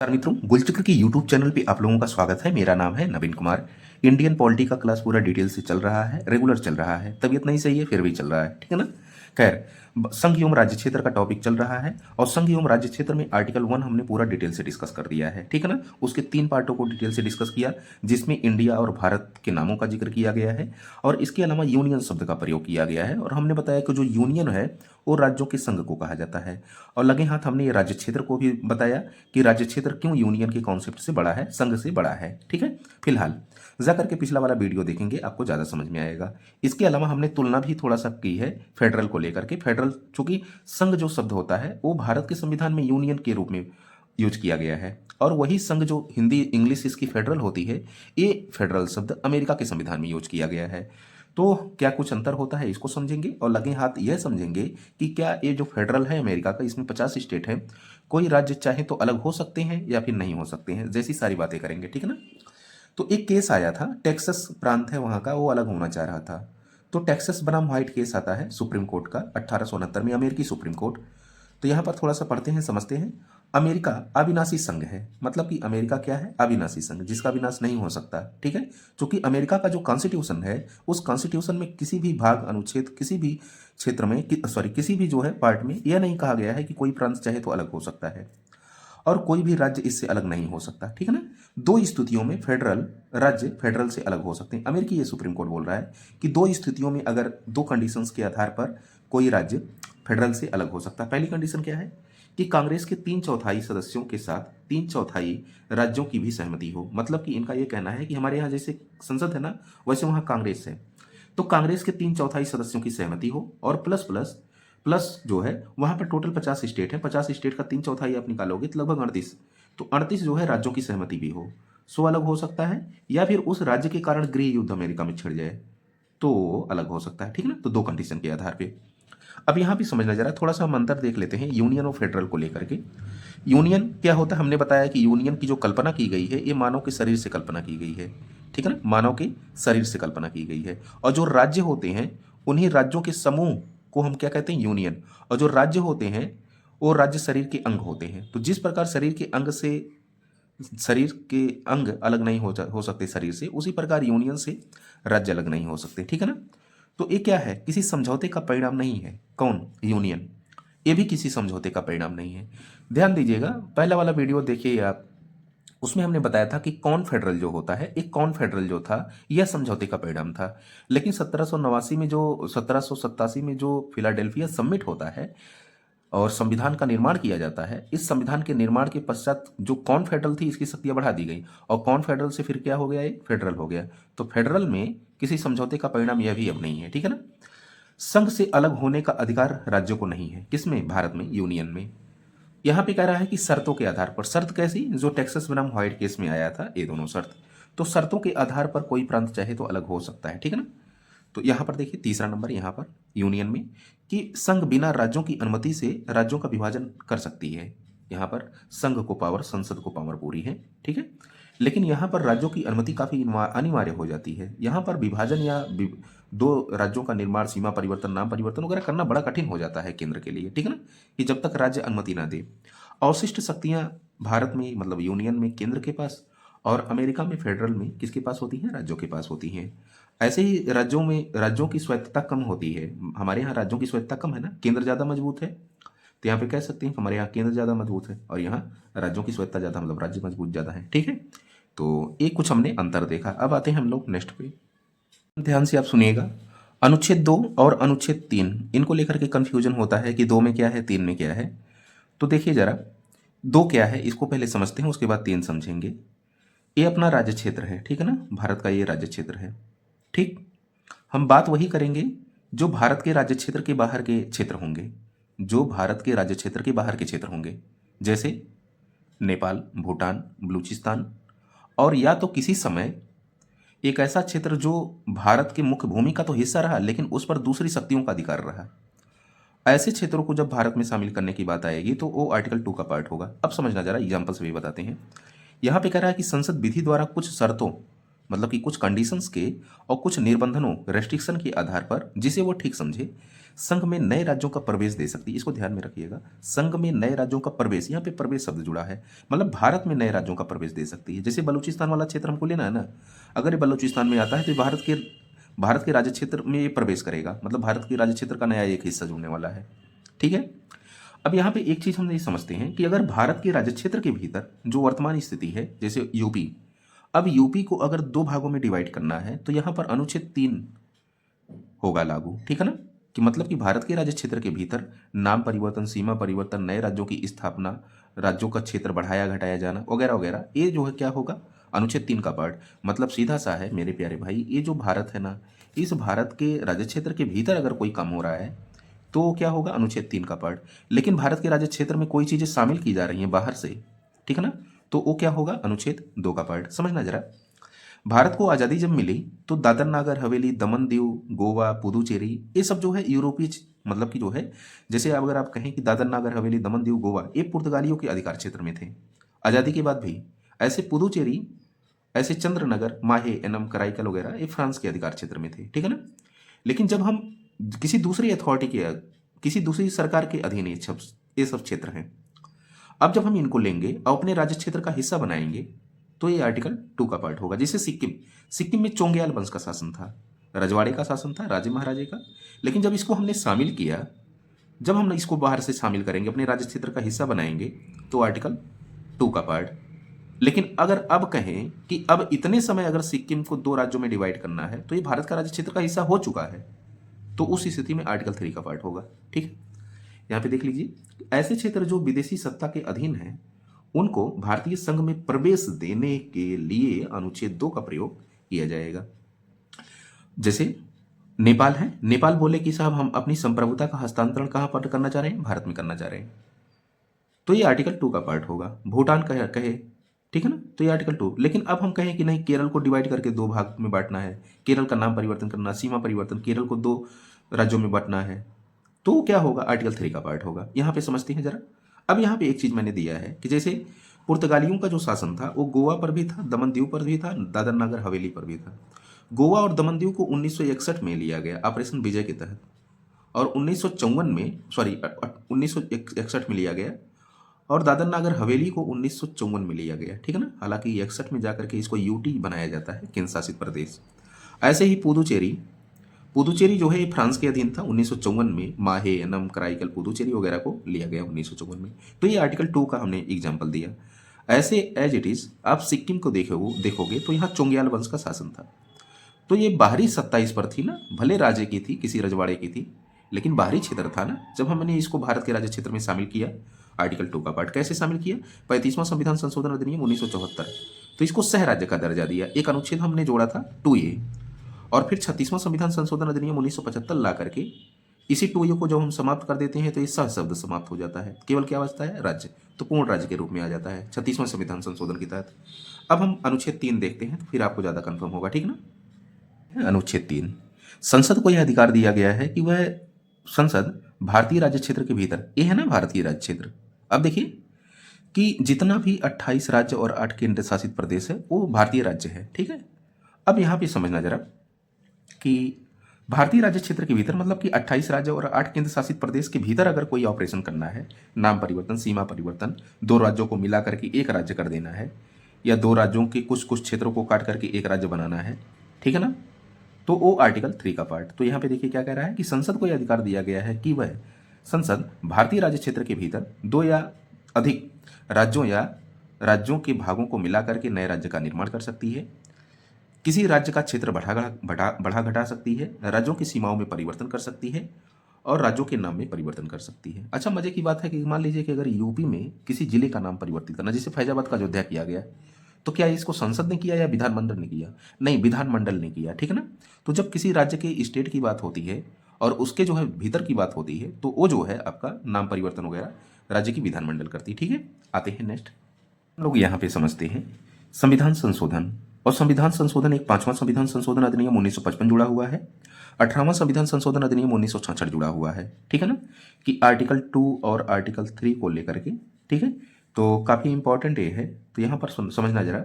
नमस्कार मित्रों, गुलचक्र की यूट्यूब चैनल पे आप लोगों का स्वागत है। मेरा नाम है नवीन कुमार। इंडियन पॉलिटी का क्लास पूरा डिटेल से चल रहा है, रेगुलर चल रहा है। तबीयत नहीं सही है फिर भी चल रहा है, ठीक है ना। खैर, संघ एवं राज्य क्षेत्र का टॉपिक चल रहा है और संघ एवं राज्य क्षेत्र में आर्टिकल 1 हमने पूरा डिटेल से डिस्कस कर दिया है, ठीक है ना। उसके 3 पार्टों को डिटेल से डिस्कस किया, जिसमें इंडिया और भारत के नामों का जिक्र किया गया है और इसके अलावा यूनियन शब्द का प्रयोग किया गया है। और हमने बताया कि जो यूनियन है वो राज्यों के संघ को कहा जाता है। और लगे हाथ हमने ये राज्य क्षेत्र को भी बताया कि राज्य क्षेत्र क्यों यूनियन के कॉन्सेप्ट से बड़ा है, संघ से बड़ा है, ठीक है। फिलहाल जा करके पिछला वाला वीडियो देखेंगे, आपको ज़्यादा समझ में आएगा। इसके अलावा हमने तुलना भी थोड़ा सा की है फेडरल को लेकर के। फेडरल चूंकि संघ जो शब्द होता है वो भारत के संविधान में यूनियन के रूप में यूज किया गया है, और वही संघ जो हिंदी इंग्लिश इसकी फेडरल होती है, ये फेडरल शब्द अमेरिका के संविधान में यूज किया गया है। तो क्या कुछ अंतर होता है, इसको समझेंगे। और लगे हाथ यह समझेंगे कि क्या ये जो फेडरल है अमेरिका का, इसमें 50 स्टेट है, कोई राज्य चाहे तो अलग हो सकते हैं या फिर नहीं हो सकते हैं, जैसी सारी बातें करेंगे, ठीक है ना। तो एक केस आया था, टेक्सास प्रांत है वहाँ का, वो अलग होना चाह रहा था। तो टेक्सास बनाम व्हाइट केस आता है सुप्रीम कोर्ट का 1869 में, अमेरिकी सुप्रीम कोर्ट। तो यहाँ पर थोड़ा सा पढ़ते हैं, समझते हैं। अमेरिका अविनाशी संघ है, मतलब कि अमेरिका क्या है, अविनाशी संघ, जिसका विनाश नहीं हो सकता, ठीक है। क्योंकि अमेरिका का जो कॉन्स्टिट्यूशन है, उस कॉन्स्टिट्यूशन में किसी भी भाग अनुच्छेद, किसी भी क्षेत्र में किसी भी जो है पार्ट में यह नहीं कहा गया है कि कोई प्रांत चाहे तो अलग हो सकता है और कोई भी राज्य इससे अलग नहीं हो सकता, ठीक है ना। दो स्थितियों में फेडरल राज्य फेडरल से अलग हो सकते हैं। अमेरिकी ये सुप्रीम कोर्ट बोल रहा है कि दो स्थितियों में अगर दो कंडीशंस के आधार पर कोई राज्य फेडरल से अलग हो सकता है। पहली कंडीशन क्या है कि कांग्रेस के 3/4 सदस्यों के साथ 3/4 राज्यों की भी सहमति हो। मतलब कि इनका यह कहना है कि हमारे यहाँ जैसे संसद है ना, वैसे वहाँ कांग्रेस है, तो कांग्रेस के 3/4 सदस्यों की सहमति हो, और प्लस प्लस प्लस जो है वहां पर टोटल 50 स्टेट है, 50 स्टेट का 3/4 आप निकालोगे तो लगभग 38, तो 38 जो है राज्यों की सहमति भी हो, सो अलग हो सकता है। या फिर उस राज्य के कारण गृह युद्ध अमेरिका में छिड़ जाए तो अलग हो सकता है, ठीक है ना। तो दो कंडीशन के आधार पे अब यहाँ भी समझना जरा, थोड़ा सा हम अंतर देख लेते हैं यूनियन और फेडरल को लेकर के। यूनियन क्या होता है, हमने बताया कि यूनियन की जो कल्पना की गई है ये मानव के शरीर से कल्पना की गई है, ठीक है ना, मानव के शरीर से कल्पना की गई है। और जो राज्य होते हैं उन्हीं राज्यों के समूह को हम क्या कहते हैं, यूनियन। और जो राज्य होते हैं वो राज्य शरीर के अंग होते हैं। तो जिस प्रकार शरीर के अंग अलग नहीं हो सकते शरीर से, उसी प्रकार यूनियन से राज्य अलग नहीं हो सकते, ठीक है ना। तो ये क्या है, किसी समझौते का परिणाम नहीं है। कौन, यूनियन, ये भी किसी समझौते का परिणाम नहीं है। ध्यान दीजिएगा, पहला वाला वीडियो देखिए आप, उसमें हमने बताया था कि कौन फेडरल जो होता है, एक कौन फेडरल जो था यह समझौते का परिणाम था। लेकिन 1787 में जो फिलाडेल्फिया समिट होता है और संविधान का निर्माण किया जाता है, इस संविधान के निर्माण के पश्चात जो कौन फेडरल थी इसकी शक्तियां बढ़ा दी गई, और कौन फेडरल से फिर क्या हो गया, एक फेडरल हो गया। तो फेडरल में किसी समझौते का परिणाम यह भी अब नहीं है, ठीक है ना। संघ से अलग होने का अधिकार राज्यों को नहीं है, किसमें, भारत में, यूनियन में। यहां पे कह रहा है कि शर्तों के आधार पर, शर्त कैसी, जो टेक्सास बनाम व्हाइट केस में आया था, ये दोनों शर्त। तो शर्तों के आधार पर कोई प्रांत चाहे तो अलग हो सकता है, ठीक है ना। तो यहां पर देखिए तीसरा नंबर, यहां पर यूनियन में कि संघ बिना राज्यों की अनुमति से राज्यों का विभाजन कर सकती है। यहां पर संघ को पावर, संसद को पावर पूरी है, ठीक है। लेकिन यहां पर राज्यों की अनुमति काफी अनिवार्य हो जाती है। यहां पर विभाजन या दो राज्यों का निर्माण, सीमा परिवर्तन, नाम परिवर्तन वगैरह करना बड़ा कठिन हो जाता है केंद्र के लिए, ठीक है ना, कि जब तक राज्य अनुमति ना दे। अवशिष्ट शक्तियां भारत में, मतलब यूनियन में, केंद्र के पास, और अमेरिका में फेडरल में किसके पास होती हैं, राज्यों के पास होती हैं। ऐसे ही राज्यों में राज्यों की स्वायत्तता कम होती है। हमारे यहाँ राज्यों की स्वायत्तता कम है ना, केंद्र ज़्यादा मजबूत है। तो यहाँ पे कह सकते हैं कि हमारे यहाँ केंद्र ज़्यादा मजबूत है और यहाँ राज्यों की स्वायत्तता ज़्यादा, मतलब राज्य मजबूत ज़्यादा है, ठीक है। तो एक कुछ हमने अंतर देखा। अब आते हैं हम लोग नेक्स्ट पे, ध्यान से आप सुनिएगा। अनुच्छेद 2 और अनुच्छेद 3, इनको लेकर के कंफ्यूजन होता है कि 2 में क्या है, 3 में क्या है। तो देखिए जरा, 2 क्या है इसको पहले समझते हैं, उसके बाद 3 समझेंगे। ये अपना राज्य क्षेत्र है, ठीक है ना, भारत का ये राज्य क्षेत्र है, ठीक। हम बात वही करेंगे जो भारत के राज्य क्षेत्र के बाहर के क्षेत्र होंगे, जो भारत के राज्य क्षेत्र के बाहर के क्षेत्र होंगे, जैसे नेपाल, भूटान, बलूचिस्तान, और या तो किसी समय एक ऐसा क्षेत्र जो भारत के मुख्य भूमि का तो हिस्सा रहा लेकिन उस पर दूसरी शक्तियों का अधिकार रहा। ऐसे क्षेत्रों को जब भारत में शामिल करने की बात आएगी तो वो आर्टिकल 2 का पार्ट होगा। अब समझना जरा, एग्जाम्पल से भी बताते हैं। यहाँ पे कह रहा है कि संसद विधि द्वारा कुछ शर्तों, मतलब कि कुछ कंडीशंस के और कुछ निर्बंधनों, रेस्ट्रिक्शन के आधार पर, जिसे वो ठीक समझे, संघ में नए राज्यों का प्रवेश दे सकती है। इसको ध्यान में रखिएगा, संघ में नए राज्यों का प्रवेश, यहाँ पे प्रवेश शब्द जुड़ा है, मतलब भारत में नए राज्यों का प्रवेश दे सकती है। जैसे बलूचिस्तान वाला क्षेत्र हमको लेना है ना, अगर ये बलूचिस्तान में आता है तो भारत के राज्य क्षेत्र में ये प्रवेश करेगा, मतलब भारत के राज्य क्षेत्र का नया एक हिस्सा जुड़ने वाला है। ठीक है। अब यहाँ पे एक चीज हम ये समझते हैं कि अगर भारत के राज्य क्षेत्र के भीतर जो वर्तमान स्थिति है, जैसे यूपी, अब यूपी को अगर दो भागों में डिवाइड करना है तो यहाँ पर अनुच्छेद 3 होगा लागू। ठीक है ना, कि मतलब कि भारत के राज्य क्षेत्र के भीतर नाम परिवर्तन, सीमा परिवर्तन, नए राज्यों की स्थापना, राज्यों का क्षेत्र बढ़ाया घटाया जाना वगैरह वगैरह, ये जो है क्या होगा, अनुच्छेद 3 का पार्ट। मतलब सीधा सा है मेरे प्यारे भाई, ये जो भारत है ना, इस भारत के राज्य क्षेत्र के भीतर अगर कोई काम हो रहा है तो क्या होगा, अनुच्छेद 3 का पार्ट। लेकिन भारत के राज्य क्षेत्र में कोई चीजें शामिल की जा रही हैं बाहर से, ठीक है ना, तो वो क्या होगा, अनुच्छेद 2 का पार्ट। समझना जरा, भारत को आज़ादी जब मिली तो दादर नागर हवेली, दमन दीव, गोवा, पुदुचेरी, ये सब जो है यूरोपीय मतलब कि जो है, जैसे अगर आप कहें कि दादर नागर हवेली, दमन दीव, गोवा, ये पुर्तगालियों के अधिकार क्षेत्र में थे आज़ादी के बाद भी। ऐसे पुदुचेरी, ऐसे चंद्रनगर, माहे, एनम, कराईकल वगैरह ये फ्रांस के अधिकार क्षेत्र में थे। ठीक है ना। लेकिन जब हम किसी दूसरी अथॉरिटी के, किसी दूसरी सरकार के अधीन ये सब क्षेत्र हैं, अब जब हम इनको लेंगे और अपने राज्य क्षेत्र का हिस्सा बनाएंगे तो ये आर्टिकल 2 का पार्ट होगा। जैसे सिक्किम में चोंग्याल वंश का शासन था, रजवाड़े का शासन था, राजे महाराजे का। लेकिन जब इसको हमने शामिल किया, जब हम इसको बाहर से शामिल करेंगे, अपने राज्य क्षेत्र का हिस्सा बनाएंगे तो आर्टिकल 2 का पार्ट। लेकिन अगर अब कहें कि अब इतने समय अगर सिक्किम को 2 राज्यों में डिवाइड करना है तो ये भारत का राज्य क्षेत्र का हिस्सा हो चुका है, तो उस स्थिति में आर्टिकल 3 का पार्ट होगा। ठीक है, यहाँ पे देख लीजिए, ऐसे क्षेत्र जो विदेशी सत्ता के अधीन हैं उनको भारतीय संघ में प्रवेश देने के लिए अनुच्छेद 2 का प्रयोग किया जाएगा। जैसे नेपाल है, नेपाल बोले कि साहब हम अपनी संप्रभुता का हस्तांतरण कहाँ पर करना चाह रहे हैं, भारत में करना चाह रहे हैं, तो ये आर्टिकल 2 का पार्ट होगा। भूटान कहे, ठीक है ना, तो ये आर्टिकल 2। लेकिन अब हम कहें कि नहीं, केरल को डिवाइड करके 2 भाग में बांटना है, केरल का नाम परिवर्तन करना, सीमा परिवर्तन, केरल को 2 राज्यों में बांटना है, तो क्या होगा, आर्टिकल 3 का पार्ट होगा। यहाँ पे समझते हैं जरा। अब यहाँ पे एक चीज मैंने दिया है कि जैसे पुर्तगालियों का जो शासन था वो गोवा पर भी था, दमन दीव पर भी था, दादर नागर हवेली पर भी था। गोवा और दमन दीव को 1961 में लिया गया ऑपरेशन विजय के तहत, और 1961 में लिया गया, और दादर नागर हवेली को 1954 में लिया गया। ठीक है ना, हालांकि 61 में जाकर के इसको यूटी बनाया जाता है, केंद्र शासित प्रदेश। ऐसे ही पुदुचेरी जो है ये फ्रांस के अधीन था 1954 में, माहे, एनम, कराईकल, पुदुचेरी वगैरह को लिया गया 1954 में। तो ये आर्टिकल 2 का हमने एग्जाम्पल दिया। ऐसे एज इट इज आप सिक्किम को देखोगे तो यहाँ चोंग्याल वंश का शासन था, तो ये बाहरी सत्ता इस पर थी ना, भले राज्य की थी, किसी रजवाड़े की थी, लेकिन बाहरी क्षेत्र था ना। जब हमने इसको भारत के राज्य क्षेत्र में शामिल किया, आर्टिकल 2 का पार्ट कैसे शामिल किया, 35वां संविधान संशोधन अधिनियम 1974, तो इसको सह राज्य का दर्जा दिया। एक अनुच्छेद हमने जोड़ा था 2A, और फिर 36वां संविधान संशोधन अधिनियम 1975 ला करके इसी 2A को जब हम समाप्त कर देते हैं तो ये सह शब्द समाप्त हो जाता है, केवल क्या बचता है, राज्य, तो पूर्ण राज्य के रूप में आ जाता है 36वां संविधान संशोधन के तहत। अब हम अनुच्छेद 3 देखते हैं तो फिर आपको ज़्यादा कन्फर्म होगा। ठीक ना। अनुच्छेद 3, संसद को यह अधिकार दिया गया है कि वह संसद भारतीय राज्य क्षेत्र के भीतर, ये है ना भारतीय राज्य क्षेत्र, अब देखिए कि जितना भी 28 राज्य और 8 केंद्र शासित प्रदेश है वो भारतीय राज्य है। ठीक है। अब यहाँ पे समझना जरा कि भारतीय राज्य क्षेत्र के भीतर मतलब कि 28 राज्य और 8 केंद्र शासित प्रदेश के भीतर अगर कोई ऑपरेशन करना है, नाम परिवर्तन, सीमा परिवर्तन, 2 राज्यों को मिला करके एक राज्य कर देना है, या 2 राज्यों के कुछ कुछ क्षेत्रों को काट करके एक राज्य बनाना है, ठीक है ना, तो वो आर्टिकल 3 का पार्ट। तो यहाँ पे देखिए क्या कह रहा है कि संसद को यह अधिकार दिया गया है कि वह संसद भारतीय राज्य क्षेत्र के भीतर 2 या अधिक राज्यों या राज्यों के भागों को मिला करके नए राज्य का निर्माण कर सकती है, किसी राज्य का क्षेत्र बढ़ा घटा सकती है, राज्यों की सीमाओं में परिवर्तन कर सकती है, और राज्यों के नाम में परिवर्तन कर सकती है। अच्छा, मजे की बात है कि मान लीजिए कि अगर यूपी में किसी जिले का नाम परिवर्तित करना, जैसे फैजाबाद का अयोध्या किया गया, तो क्या इसको संसद ने किया या विधानमंडल ने किया? नहीं, विधानमंडल ने किया। ठीक है ना। तो जब किसी राज्य के स्टेट की बात होती है और उसके जो है भीतर की बात होती है, तो वो जो है आपका नाम परिवर्तन वगैरह राज्य की विधानमंडल करती है। ठीक है। आते हैं नेक्स्ट, हम लोग यहाँ पे समझते हैं संविधान संशोधन। और संविधान संशोधन एक 5वां संविधान संशोधन अधिनियम 1955 जुड़ा हुआ है, 18वां संविधान संशोधन अधिनियम 1966 जुड़ा हुआ है। ठीक है ना, कि आर्टिकल 2 और आर्टिकल 3 को लेकर के। ठीक है, तो काफ़ी इंपॉर्टेंट ये है, तो यहाँ पर समझना जरा।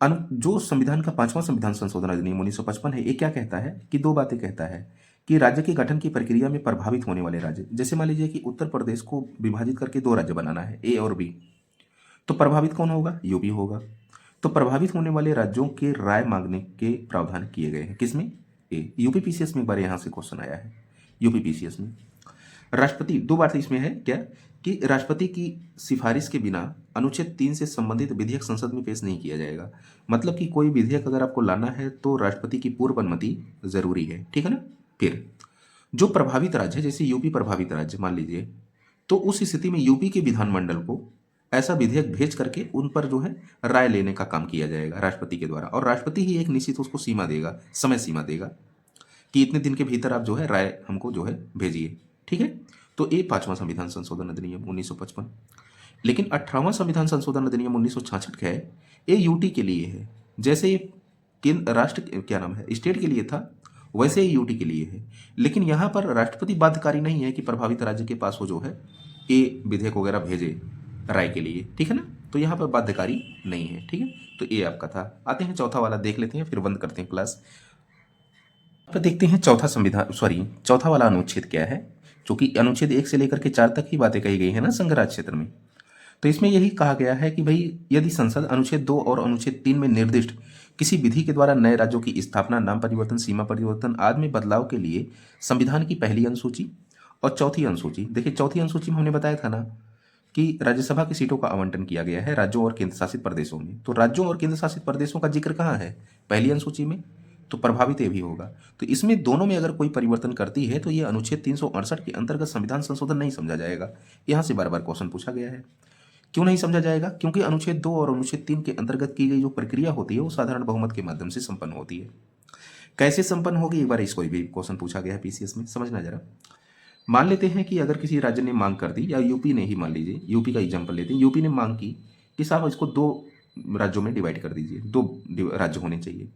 जो संविधान का 5वां संविधान संशोधन अधिनियम 1955 है, ये क्या कहता है कि 2 बातें कहता है कि राज्य के गठन की प्रक्रिया में प्रभावित होने वाले राज्य, जैसे मान लीजिए कि उत्तर प्रदेश को विभाजित करके दो राज्य बनाना है, ए और बी, तो प्रभावित कौन होगा? यूपी होगा। तो प्रभावित होने वाले राज्यों के राय मांगने के प्रावधान किए गए हैं, किसमें? ए। यूपी पीसीएस में एक बार यहां से क्वेश्चन आया है, यूपी पीसीएस में। राष्ट्रपति, दो बात इसमें है क्या, कि राष्ट्रपति की सिफारिश के बिना अनुच्छेद 3 से संबंधित विधेयक संसद में पेश नहीं किया जाएगा। मतलब कि कोई विधेयक अगर आपको लाना है तो राष्ट्रपति की पूर्व अनुमति जरूरी है, ठीक है ना। फिर जो प्रभावित राज्य है, जैसे यूपी प्रभावित राज्य मान लीजिए, तो उस स्थिति में यूपी के विधानमंडल को ऐसा विधेयक भेज करके उन पर जो है राय लेने का काम किया जाएगा राष्ट्रपति के द्वारा, और राष्ट्रपति ही एक निश्चित उसको सीमा देगा, समय सीमा देगा कि इतने दिन के भीतर आप जो है राय हमको जो है भेजिए, ठीक है। तो ये 5वां संविधान संशोधन अधिनियम 1955। लेकिन 18वां संविधान संशोधन अधिनियम 1966 का है, ये यूटी के लिए है। जैसे ये केंद्र राष्ट्र क्या नाम है स्टेट के लिए था, वैसे ही यूटी के लिए है। लेकिन यहाँ पर राष्ट्रपति बाध्यकारी नहीं है कि प्रभावित राज्य के पास वो जो है ये विधेयक वगैरह भेजे राय के लिए, ठीक है ना। तो यहाँ पर बाध्यकारी नहीं है, ठीक है। तो ये आपका था। आते हैं चौथा वाला देख लेते हैं, फिर बंद करते हैं क्लास। अब देखते हैं चौथा वाला अनुच्छेद क्या है, क्योंकि अनुच्छेद 1 से लेकर के 4 तक ही बातें कही गई है ना संघ राज्य क्षेत्र में। तो इसमें यही कहा गया है कि भाई यदि संसद अनुच्छेद 2 और अनुच्छेद 3 में निर्दिष्ट किसी विधि के द्वारा नए राज्यों की स्थापना, नाम परिवर्तन, सीमा परिवर्तन आदि में बदलाव के लिए संविधान की पहली अनुसूची और चौथी अनुसूची, देखिए चौथी अनुसूची में हमने बताया था ना कि राज्यसभा की सीटों का आवंटन किया गया है राज्यों और केंद्र शासित प्रदेशों में। तो राज्यों और केंद्र शासित प्रदेशों का जिक्र कहाँ है? पहली अनुसूची में। तो प्रभावित ये भी होगा। तो इसमें दोनों में अगर कोई परिवर्तन करती है तो ये अनुच्छेद 368 के अंतर्गत संविधान संशोधन नहीं समझा जाएगा। यहाँ से बार बार क्वेश्चन पूछा गया है। क्यों नहीं समझा जाएगा? क्योंकि अनुच्छेद 2 और अनुच्छेद 3 के अंतर्गत की गई जो प्रक्रिया होती है वो साधारण बहुमत के माध्यम से संपन्न होती है। कैसे संपन्न होगी, एक बार इसको भी क्वेश्चन पूछा गया है पीसीएस में, समझना जरा। मान लेते हैं कि अगर किसी राज्य ने मांग कर दी, या यूपी ने ही मान लीजिए, यूपी का एग्जाम्पल लेते हैं, यूपी ने मांग की कि साहब इसको 2 राज्यों में डिवाइड कर दीजिए, 2 राज्य होने चाहिए,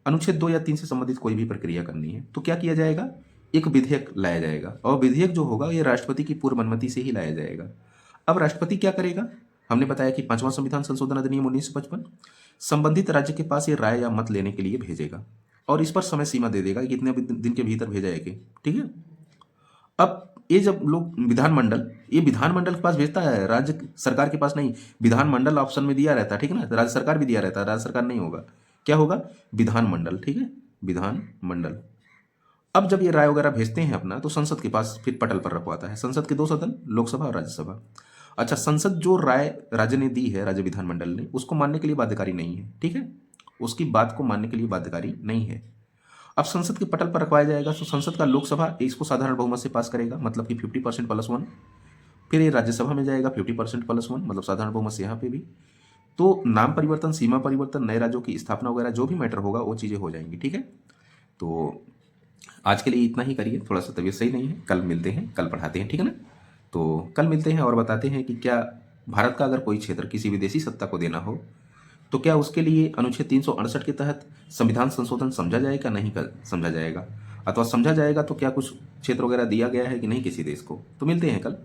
अनुच्छेद 2 या 3 से संबंधित कोई भी प्रक्रिया करनी है, तो क्या किया जाएगा? एक विधेयक लाया जाएगा, और विधेयक जो होगा ये राष्ट्रपति की पूर्व अनुमति से ही लाया जाएगा। अब राष्ट्रपति क्या करेगा? हमने बताया कि 5वां संविधान संशोधन अधिनियम 1955 संबंधित राज्य के पास ये राय या मत लेने के लिए भेजेगा, और इस पर समय सीमा दे देगा कि कितने दिन के भीतर भेजा है कि, ठीक है। अब ये जब लोग विधानमंडल के पास भेजता है, राज्य सरकार के पास नहीं। विधानमंडल ऑप्शन में दिया रहता है, ठीक है ना। राज्य सरकार भी दिया रहता है, राज्य सरकार नहीं होगा, क्या होगा? विधानमंडल, ठीक है, विधानमंडल। अब जब ये राय वगैरह भेजते हैं अपना, तो संसद के पास फिर पटल पर रखवाता है। संसद के 2 सदन, लोकसभा और राज्यसभा। अच्छा, संसद जो राय राज्य ने दी है, राज्य विधानमंडल ने, उसको मानने के लिए बाध्यकारी नहीं है, ठीक है, उसकी बात को मानने के लिए बाध्यकारी नहीं है। अब संसद के पटल पर रखवाया जाएगा, तो संसद का लोकसभा इसको साधारण बहुमत से पास करेगा, मतलब कि 50% +1। फिर ये राज्यसभा में जाएगा 50% +1, मतलब साधारण बहुमत से यहाँ पे भी। तो नाम परिवर्तन, सीमा परिवर्तन, नए राज्यों की स्थापना वगैरह जो भी मैटर होगा वो चीज़ें हो जाएंगी, ठीक है। तो आज के लिए इतना ही करिए, थोड़ा सा तबीयत सही नहीं है, कल मिलते हैं, कल पढ़ाते हैं, ठीक है ना। तो कल मिलते हैं और बताते हैं कि क्या भारत का अगर कोई क्षेत्र किसी विदेशी सत्ता को देना हो तो क्या उसके लिए अनुच्छेद 368 के तहत संविधान संशोधन समझा जाएगा, नहीं समझा जाएगा, अथवा समझा जाएगा तो क्या कुछ क्षेत्र वगैरह दिया गया है कि नहीं किसी देश को। तो मिलते हैं कल।